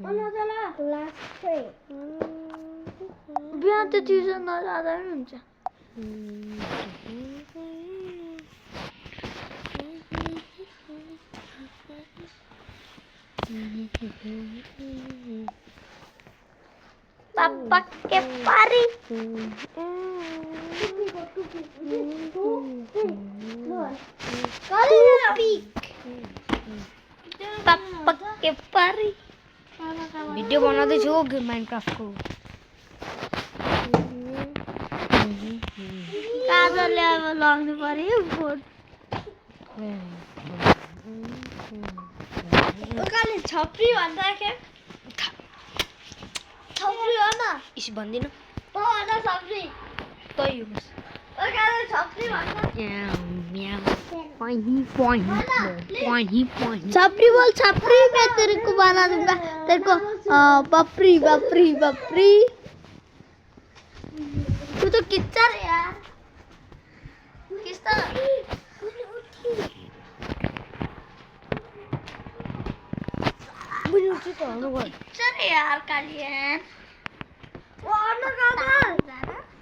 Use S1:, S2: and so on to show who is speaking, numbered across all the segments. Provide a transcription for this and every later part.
S1: Class 3
S2: बिहान त tuition नजाँदा पनि हुन्छ पापा के पारी पापा के पारी
S1: भिडियो बनाउँदैछु माइनक्राफ्टको
S2: काजलले अब लाउनु पर्यो फोन ओकाले छप्री भन्दाखेरि छप्री हो न
S1: इस भन्दिन
S2: त होइन छप्री
S1: तै हो
S2: ओकाले छप्री भन्छ छपरी बोल छपरी मैं तेरे को बना दूंगा तेरे को बपरी बपरी बपरी तू तो किच्चर है यार किस तरह किच्चर है यार कालियन वो ना काजल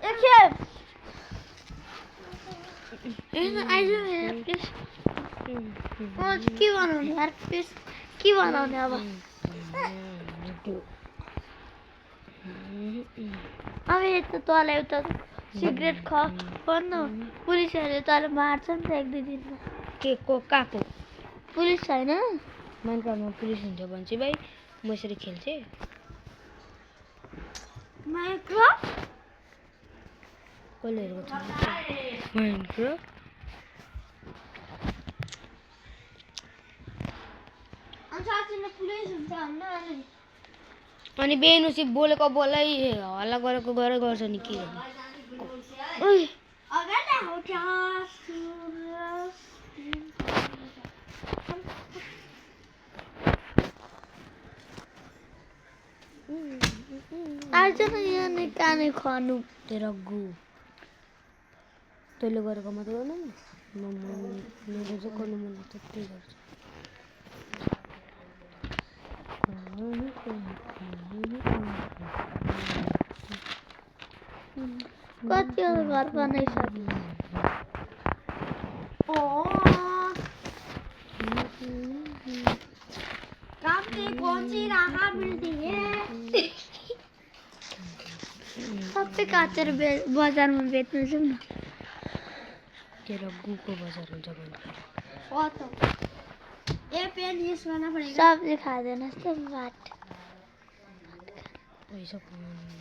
S2: एक खेप आइज यार प्लीज के बनाउने यार प्लिज के बनाउने अब अब यता तँलाई एउटा सिगरेट खानु पुलिसहरूले तँलाई मार्छ नि त एक दुई दिनमा
S1: के को काको
S2: पुलिस छैन
S1: माइनक्राफ्टमा पुलिस हुन्छ भने चाहिँ भाइ म यसरी खेल्थेँ
S2: माइनक्राफ्ट
S1: कसले हेरेको छ माइनक्राफ्ट
S2: पुलिस हुन्छ
S1: अनि बेनुसी बोलेको बोलै हल्ला गरेको गर्छ नि के
S2: आइज न यहाँ नै काने खानु
S1: तेरो गु तैँले गरेको मात्रै गर्नु मेरो चाहिँ गर्नु मन लाग्छ त्यही गर्छ
S2: कति घर बनाइसक्यो सबै काटेर बजारमा बेच्नु जाउँ न
S1: तेरो गुको बजार हुन्छ भने
S2: सब्जी खाँदैन जस्तो भात
S1: पैसा कमाउनु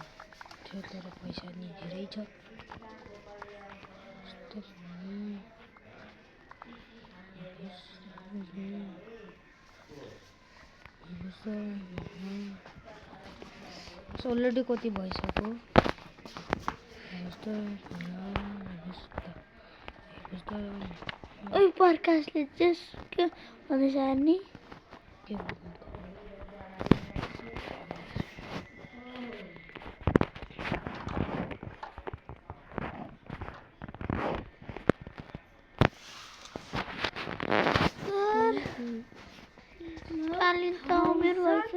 S1: थियो तर पैसा नि धेरै छ अलरेडी कति भइसक्यो
S2: ओइ प्रकाशले जस के भन्दैछ नि
S1: के
S2: काली त उमेर भएछ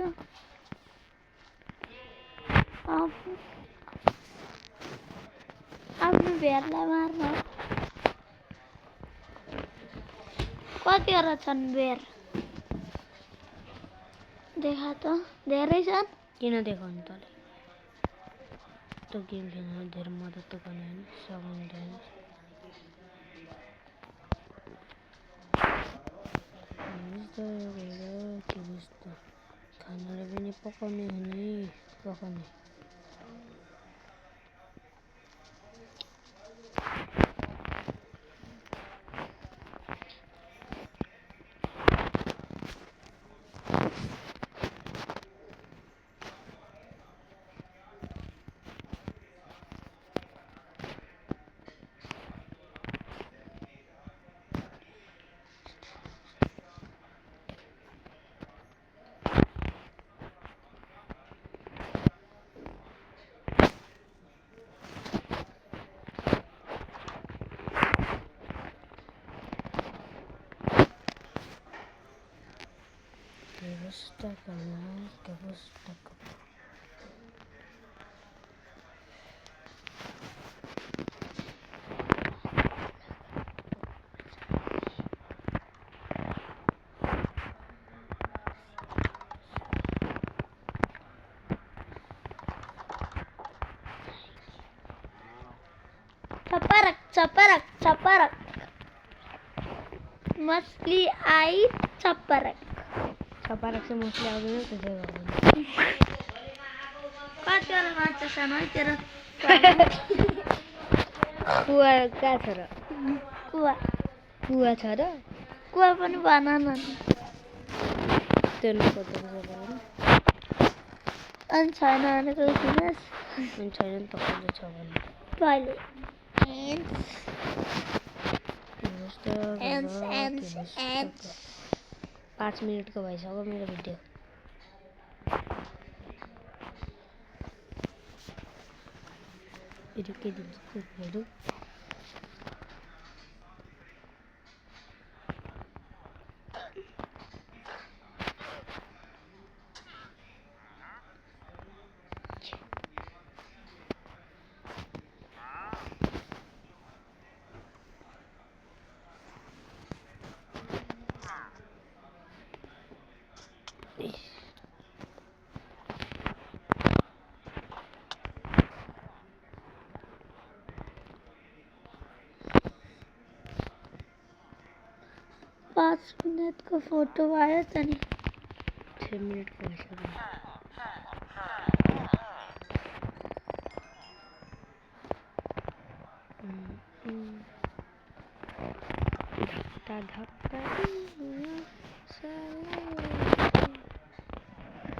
S2: आफ्नो भेरलाई मार्न कतिवटा छन् भेर देखा त धेरै छन्
S1: किन देखाउनु तँले त गेम खेल्न धेरै मद्दत त गर्ने होइन सघाउँदैन खानालाई पनि पकाउने हुने पकाउने gusta con que gusta con.
S2: छपरक छपरक छपरक मछली आई छपरक
S1: छपरक से मछली आउँदैन त्यसै गर्दैन
S2: कतिवटा माछा छन् है तेरो
S1: कुवा कहाँ छ र
S2: कुवा
S1: कुवा छ र
S2: कुवा पनि भन न
S1: त्यो नपर्दैन होइन
S2: अनि छैन भनेको किनस्
S1: अनि छैन नि त कसले छ भने
S2: कहिले एन्स
S1: 5 मिनटको भइसक्यो मेरो भिडियो भिडियो के दिन्छु भिडियो
S2: पाँच मिनटको फोटो आयो त नि
S1: 6 मिनटको भइसक्यो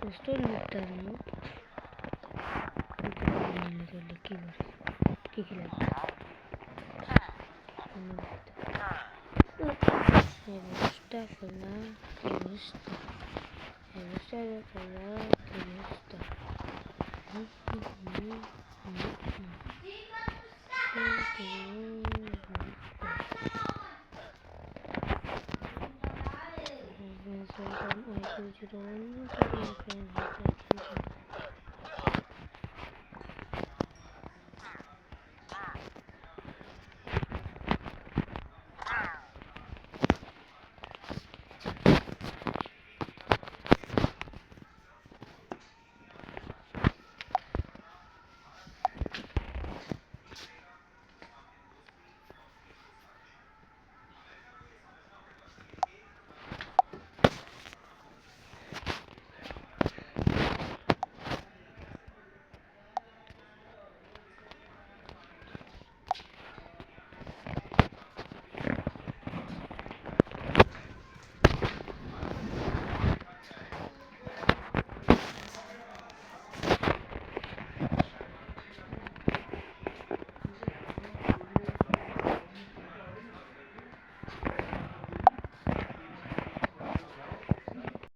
S1: कस्तो लुट्टा रे यो के खेला Me gusta colar, me gusta. Me gusta colar, me gusta. Me gusta.